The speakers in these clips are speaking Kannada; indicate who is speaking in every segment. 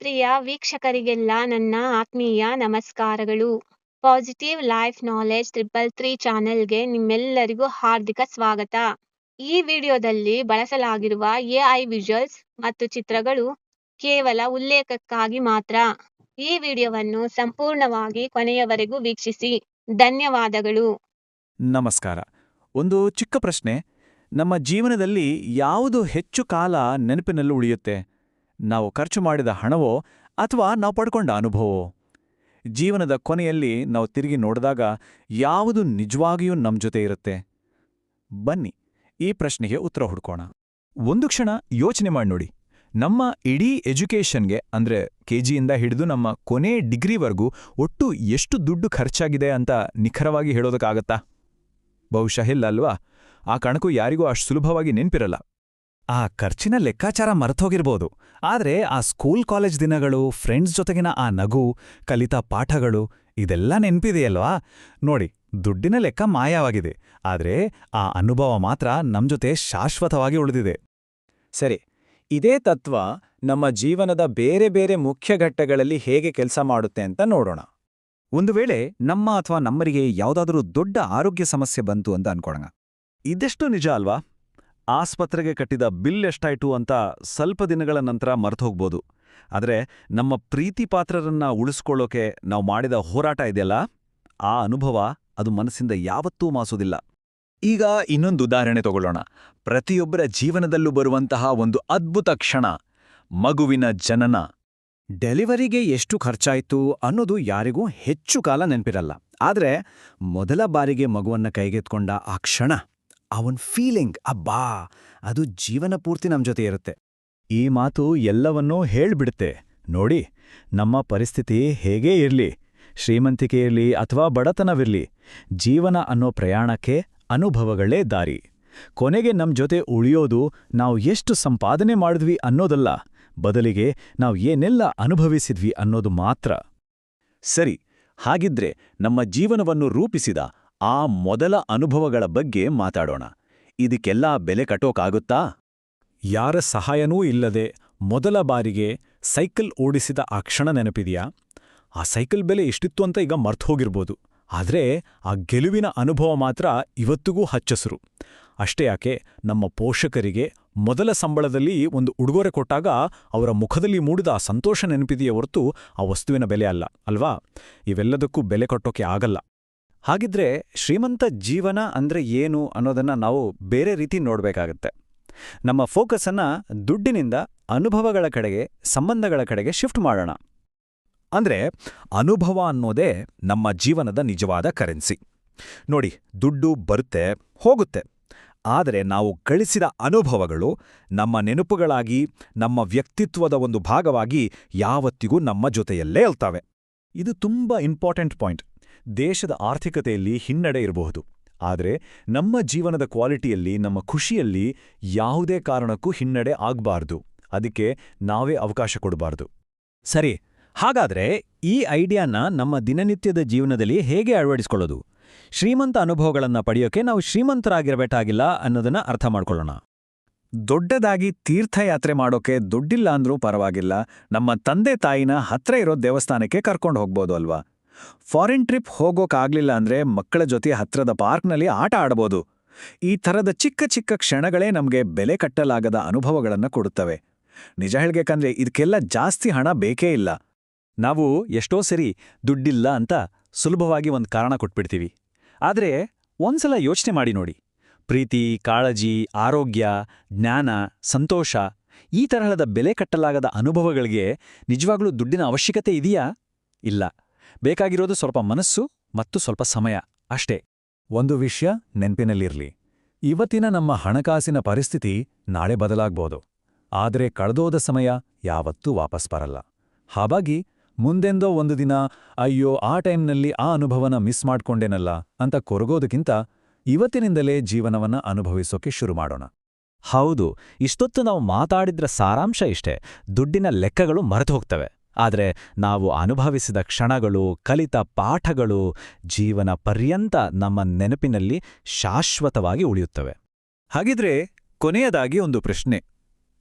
Speaker 1: ಪ್ರಿಯ ವೀಕ್ಷಕರಿಗೆಲ್ಲ ನನ್ನ ಆತ್ಮೀಯ ನಮಸ್ಕಾರಗಳು. ಪಾಸಿಟಿವ್ ಲೈಫ್ ನಾಲೆಡ್ಜ್ 333 ಚಾನೆಲ್ಗೆ ನಿಮ್ಮೆಲ್ಲರಿಗೂ ಹಾರ್ದಿಕ ಸ್ವಾಗತ. ಈ ವಿಡಿಯೋದಲ್ಲಿ ಬಳಸಲಾಗಿರುವ ಎಐ ವಿಜುವಲ್ಸ್ ಮತ್ತು ಚಿತ್ರಗಳು ಕೇವಲ ಉಲ್ಲೇಖಕ್ಕಾಗಿ ಮಾತ್ರ. ಈ ವಿಡಿಯೋವನ್ನು ಸಂಪೂರ್ಣವಾಗಿ ಕೊನೆಯವರೆಗೂ ವೀಕ್ಷಿಸಿ. ಧನ್ಯವಾದಗಳು.
Speaker 2: ನಮಸ್ಕಾರ. ಒಂದು ಚಿಕ್ಕ ಪ್ರಶ್ನೆ. ನಮ್ಮ ಜೀವನದಲ್ಲಿ ಯಾವುದು ಹೆಚ್ಚು ಕಾಲ ನೆನಪಿನಲ್ಲಿ ಉಳಿಯುತ್ತೆ? ನಾವು ಖರ್ಚು ಮಾಡಿದ ಹಣವೋ ಅಥವಾ ನಾವು ಪಡ್ಕೊಂಡ ಅನುಭವವೋ? ಜೀವನದ ಕೊನೆಯಲ್ಲಿ ನಾವು ತಿರುಗಿ ನೋಡಿದಾಗ ಯಾವುದು ನಿಜವಾಗಿಯೂ ನಮ್ಮ ಜೊತೆ ಇರುತ್ತೆ? ಬನ್ನಿ ಈ ಪ್ರಶ್ನೆಗೆ ಉತ್ತರ ಹುಡ್ಕೋಣ. ಒಂದು ಕ್ಷಣ ಯೋಚನೆ ಮಾಡಿ ನೋಡಿ. ನಮ್ಮ ಇಡೀ ಎಜುಕೇಷನ್ಗೆ ಅಂದ್ರೆ ಕೆಜಿಯಿಂದ ಹಿಡಿದು ನಮ್ಮ ಕೊನೆ ಡಿಗ್ರಿವರೆಗೂ ಒಟ್ಟು ಎಷ್ಟು ದುಡ್ಡು ಖರ್ಚಾಗಿದೆ ಅಂತ ನಿಖರವಾಗಿ ಹೇಳೋದಕ್ಕಾಗತ್ತಾ? ಬಹುಶಃ ಇಲ್ಲ ಅಲ್ವಾ? ಆ ಕಣಕು ಯಾರಿಗೂ ಅಷ್ಟು ಸುಲಭವಾಗಿ ನೆನ್ಪಿರಲ್ಲ. ಆ ಖರ್ಚಿನ ಲೆಕ್ಕಾಚಾರ ಮರ್ತೋಗಿರ್ಬೋದು, ಆದ್ರೆ ಆ ಸ್ಕೂಲ್ ಕಾಲೇಜ್ ದಿನಗಳು, ಫ್ರೆಂಡ್ಸ್ ಜೊತೆಗಿನ ಆ ನಗು, ಕಲಿತ ಪಾಠಗಳು ಇದೆಲ್ಲ ನೆನ್ಪಿದೆಯಲ್ವಾ? ನೋಡಿ, ದುಡ್ಡಿನ ಲೆಕ್ಕ ಮಾಯವಾಗಿದೆ, ಆದ್ರೆ ಆ ಅನುಭವ ಮಾತ್ರ ನಮ್ಜೊತೆ ಶಾಶ್ವತವಾಗಿ ಉಳಿದಿದೆ. ಸರಿ, ಇದೇ ತತ್ವ ನಮ್ಮ ಜೀವನದ ಬೇರೆ ಬೇರೆ ಮುಖ್ಯ ಘಟ್ಟಗಳಲ್ಲಿ ಹೇಗೆ ಕೆಲಸ ಮಾಡುತ್ತೆ ಅಂತ ನೋಡೋಣ. ಒಂದು ವೇಳೆ ನಮ್ಮ ಅಥವಾ ನಮ್ಮರಿಗೆ ಯಾವುದಾದ್ರೂ ದೊಡ್ಡ ಆರೋಗ್ಯ ಸಮಸ್ಯೆ ಬಂತು ಅಂತ ಅನ್ಕೊಳ್ಳೋಣ. ಇದೆಷ್ಟು ನಿಜ ಅಲ್ವಾ? ಆಸ್ಪತ್ರೆಗೆ ಕಟ್ಟಿದ ಬಿಲ್ ಎಷ್ಟಾಯ್ತು ಅಂತ ಸ್ವಲ್ಪ ದಿನಗಳ ನಂತರ ಮರ್ತೋಗ್ಬೋದು. ಆದರೆ ನಮ್ಮ ಪ್ರೀತಿ ಪಾತ್ರರನ್ನ ಉಳಿಸ್ಕೊಳ್ಳೋಕೆ ನಾವು ಮಾಡಿದ ಹೋರಾಟ ಇದೆಯಲ್ಲ, ಆ ಅನುಭವ ಅದು ಮನಸ್ಸಿಂದ ಯಾವತ್ತೂ ಮಾಸೋದಿಲ್ಲ. ಈಗ ಇನ್ನೊಂದು ಉದಾಹರಣೆ ತಗೊಳ್ಳೋಣ. ಪ್ರತಿಯೊಬ್ಬರ ಜೀವನದಲ್ಲೂ ಬರುವಂತಹ ಒಂದು ಅದ್ಭುತ ಕ್ಷಣ, ಮಗುವಿನ ಜನನ. ಡೆಲಿವರಿಗೆ ಎಷ್ಟು ಖರ್ಚಾಯ್ತು ಅನ್ನೋದು ಯಾರಿಗೂ ಹೆಚ್ಚು ಕಾಲ ನೆನಪಿರಲ್ಲ. ಆದರೆ ಮೊದಲ ಬಾರಿಗೆ ಮಗುವನ್ನ ಕೈಗೆತ್ಕೊಂಡ ಆ ಕ್ಷಣ, ಅವನ್ ಫೀಲಿಂಗ್, ಅಬ್ಬಾ, ಅದು ಜೀವನ ಪೂರ್ತಿ ನಮ್ಮ ಜೊತೆ ಇರುತ್ತೆ. ಈ ಮಾತು ಎಲ್ಲವನ್ನೂ ಹೇಳ್ಬಿಡುತ್ತೆ. ನೋಡಿ, ನಮ್ಮ ಪರಿಸ್ಥಿತಿ ಹೇಗೇ ಇರ್ಲಿ, ಶ್ರೀಮಂತಿಕೆ ಇರ್ಲಿ ಅಥವಾ ಬಡತನವಿರ್ಲಿ, ಜೀವನ ಅನ್ನೋ ಪ್ರಯಾಣಕ್ಕೆ ಅನುಭವಗಳೇ ದಾರಿ. ಕೊನೆಗೆ ನಮ್ಮ ಜೊತೆ ಉಳಿಯೋದು ನಾವು ಎಷ್ಟು ಸಂಪಾದನೆ ಮಾಡಿದ್ವಿ ಅನ್ನೋದಲ್ಲ, ಬದಲಿಗೆ ನಾವು ಏನೆಲ್ಲ ಅನುಭವಿಸಿದ್ವಿ ಅನ್ನೋದು ಮಾತ್ರ. ಸರಿ, ಹಾಗಿದ್ರೆ ನಮ್ಮ ಜೀವನವನ್ನು ರೂಪಿಸಿದ ಆ ಮೊದಲ ಅನುಭವಗಳ ಬಗ್ಗೆ ಮಾತಾಡೋಣ. ಇದಕ್ಕೆಲ್ಲ ಬೆಲೆ ಕಟ್ಟೋಕಾಗುತ್ತಾ? ಯಾರ ಸಹಾಯನೂ ಇಲ್ಲದೆ ಮೊದಲ ಬಾರಿಗೆ ಸೈಕಲ್ ಓಡಿಸಿದ ಆ ಕ್ಷಣ ನೆನಪಿದೆಯಾ? ಆ ಸೈಕಲ್ ಬೆಲೆ ಎಷ್ಟಿತ್ತು ಅಂತ ಈಗ ಮರ್ತೋಗಿರ್ಬೋದು, ಆದ್ರೆ ಆ ಗೆಲುವಿನ ಅನುಭವ ಮಾತ್ರ ಇವತ್ತಿಗೂ ಹಚ್ಚಸರು. ಅಷ್ಟೇ ಯಾಕೆ, ನಮ್ಮ ಪೋಷಕರಿಗೆ ಮೊದಲ ಸಂಬಳದಲ್ಲಿ ಒಂದು ಉಡುಗೊರೆ ಕೊಟ್ಟಾಗ ಅವರ ಮುಖದಲ್ಲಿ ಮೂಡಿದ ಆ ಸಂತೋಷ ನೆನಪಿದೆಯೇ ಹೊರತು ಆ ವಸ್ತುವಿನ ಬೆಲೆ ಅಲ್ಲ, ಅಲ್ವಾ? ಇವೆಲ್ಲದಕ್ಕೂ ಬೆಲೆ ಕಟ್ಟೋಕೆ ಆಗಲ್ಲ. ಹಾಗಿದ್ರೆ ಶ್ರೀಮಂತ ಜೀವನ ಅಂದ್ರೆ ಏನು ಅನ್ನೋದನ್ನ ನಾವು ಬೇರೆ ರೀತಿ ನೋಡ್ಬೇಕಾಗತ್ತೆ. ನಮ್ಮ ಫೋಕಸ್ಸನ್ನ ದುಡ್ಡಿನಿಂದ ಅನುಭವಗಳ ಕಡೆಗೆ, ಸಂಬಂಧಗಳ ಕಡೆಗೆ ಶಿಫ್ಟ್ ಮಾಡೋಣ. ಅಂದ್ರೆ ಅನುಭವ ಅನ್ನೋದೇ ನಮ್ಮ ಜೀವನದ ನಿಜವಾದ ಕರೆನ್ಸಿ. ನೋಡಿ, ದುಡ್ಡು ಬರುತ್ತೆ, ಹೋಗುತ್ತೆ, ಆದರೆ ನಾವು ಗಳಿಸಿದ ಅನುಭವಗಳು ನಮ್ಮ ನೆನಪುಗಳಾಗಿ, ನಮ್ಮ ವ್ಯಕ್ತಿತ್ವದ ಒಂದು ಭಾಗವಾಗಿ ಯಾವತ್ತಿಗೂ ನಮ್ಮ ಜೊತೆಯಲ್ಲೇ ಇಲ್ತವೆ. ಇದು ತುಂಬಾ ಇಂಪಾರ್ಟೆಂಟ್ ಪಾಯಿಂಟ್. ದೇಶದ ಆರ್ಥಿಕತೆಯಲ್ಲಿ ಹಿನ್ನಡೆ ಇರಬಹುದು, ಆದರೆ ನಮ್ಮ ಜೀವನದ ಕ್ವಾಲಿಟಿಯಲ್ಲಿ, ನಮ್ಮ ಖುಷಿಯಲ್ಲಿ ಯಾವುದೇ ಕಾರಣಕ್ಕೂ ಹಿನ್ನಡೆ ಆಗ್ಬಾರ್ದು. ಅದಕ್ಕೆ ನಾವೇ ಅವಕಾಶ ಕೊಡಬಾರ್ದು. ಸರಿ, ಹಾಗಾದ್ರೆ ಈ ಐಡಿಯಾನ ನಮ್ಮ ದಿನನಿತ್ಯದ ಜೀವನದಲ್ಲಿ ಹೇಗೆ ಅಳವಡಿಸ್ಕೊಳ್ಳೋದು? ಶ್ರೀಮಂತ ಅನುಭವಗಳನ್ನ ಪಡೆಯೋಕೆ ನಾವು ಶ್ರೀಮಂತರಾಗಿರಬೇಕಾಗಿಲ್ಲ ಅನ್ನೋದನ್ನ ಅರ್ಥ ಮಾಡ್ಕೊಳ್ಳೋಣ. ದೊಡ್ಡದಾಗಿ ತೀರ್ಥಯಾತ್ರೆ ಮಾಡೋಕೆ ದುಡ್ಡಿಲ್ಲ ಅಂದ್ರೂ ಪರವಾಗಿಲ್ಲ, ನಮ್ಮ ತಂದೆ ತಾಯಿನ ಹತ್ರ ಇರೋ ದೇವಸ್ಥಾನಕ್ಕೆ ಕರ್ಕೊಂಡು ಹೋಗ್ಬೋದು ಅಲ್ವಾ? ಫಾರಿನ್ ಟ್ರಿಪ್ ಹೋಗೋಕಾಗ್ಲಿಲ್ಲ ಅಂದ್ರೆ ಮಕ್ಕಳ ಜೊತೆ ಹತ್ರದ ಪಾರ್ಕ್ನಲ್ಲಿ ಆಟ ಆಡ್ಬೋದು. ಈ ಥರದ ಚಿಕ್ಕ ಚಿಕ್ಕ ಕ್ಷಣಗಳೇ ನಮಗೆ ಬೆಲೆ ಕಟ್ಟಲಾಗದ ಅನುಭವಗಳನ್ನು ಕೊಡುತ್ತವೆ. ನಿಜ ಹೇಳ್ಬೇಕಂದ್ರೆ ಇದಕ್ಕೆಲ್ಲ ಜಾಸ್ತಿ ಹಣ ಬೇಕೇ ಇಲ್ಲ. ನಾವು ಎಷ್ಟೋ ಸರಿ ದುಡ್ಡಿಲ್ಲ ಅಂತ ಸುಲಭವಾಗಿ ಒಂದು ಕಾರಣ ಕೊಟ್ಬಿಡ್ತೀವಿ. ಆದರೆ ಒಂದ್ಸಲ ಯೋಚನೆ ಮಾಡಿ ನೋಡಿ, ಪ್ರೀತಿ, ಕಾಳಜಿ, ಆರೋಗ್ಯ, ಜ್ಞಾನ, ಸಂತೋಷ, ಈ ತರಹದ ಬೆಲೆ ಕಟ್ಟಲಾಗದ ಅನುಭವಗಳಿಗೆ ನಿಜವಾಗ್ಲೂ ದುಡ್ಡಿನ ಅವಶ್ಯಕತೆ ಇದೆಯಾ? ಇಲ್ಲ. ಬೇಕಾಗಿರೋದು ಸ್ವಲ್ಪ ಮನಸ್ಸು ಮತ್ತು ಸ್ವಲ್ಪ ಸಮಯ ಅಷ್ಟೇ. ಒಂದು ವಿಷಯ ನೆನ್ಪಿನಲ್ಲಿರ್ಲಿ, ಇವತ್ತಿನ ನಮ್ಮ ಹಣಕಾಸಿನ ಪರಿಸ್ಥಿತಿ ನಾಳೆ ಬದಲಾಗ್ಬೋದು, ಆದರೆ ಕಳೆದೋದ ಸಮಯ ಯಾವತ್ತೂ ವಾಪಸ್ ಬರಲ್ಲ. ಹಾಗಾಗಿ ಮುಂದೆಂದೋ ಒಂದು ದಿನ ಅಯ್ಯೋ ಆ ಟೈಮ್ನಲ್ಲಿ ಆ ಅನುಭವನ ಮಿಸ್ ಮಾಡ್ಕೊಂಡೇನಲ್ಲ ಅಂತ ಕೊರಗೋದಕ್ಕಿಂತ ಇವತ್ತಿನಿಂದಲೇ ಜೀವನವನ್ನ ಅನುಭವಿಸೋಕೆ ಶುರು ಮಾಡೋಣ. ಹೌದು, ಇಷ್ಟೊತ್ತು ನಾವು ಮಾತಾಡಿದ್ರ ಸಾರಾಂಶ ಇಷ್ಟೇ. ದುಡ್ಡಿನ ಲೆಕ್ಕಗಳು ಮರೆತು ಹೋಗ್ತವೆ, ಆದರೆ ನಾವು ಅನುಭವಿಸಿದ ಕ್ಷಣಗಳು, ಕಲಿತ ಪಾಠಗಳು ಜೀವನ ಪರ್ಯಂತ ನಮ್ಮ ನೆನಪಿನಲ್ಲಿ ಶಾಶ್ವತವಾಗಿ ಉಳಿಯುತ್ತವೆ. ಹಾಗಿದ್ರೆ ಕೊನೆಯದಾಗಿ ಒಂದು ಪ್ರಶ್ನೆ.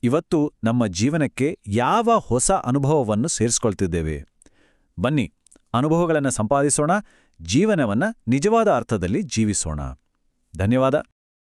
Speaker 2: ಇವತ್ತು ನಮ್ಮ ಜೀವನಕ್ಕೆ ಯಾವ ಹೊಸ ಅನುಭವವನ್ನು ಸೇರಿಸ್ಕೊಳ್ತಿದ್ದೇವೆ? ಬನ್ನಿ, ಅನುಭವಗಳನ್ನು ಸಂಪಾದಿಸೋಣ, ಜೀವನವನ್ನು ನಿಜವಾದ ಅರ್ಥದಲ್ಲಿ ಜೀವಿಸೋಣ. ಧನ್ಯವಾದ.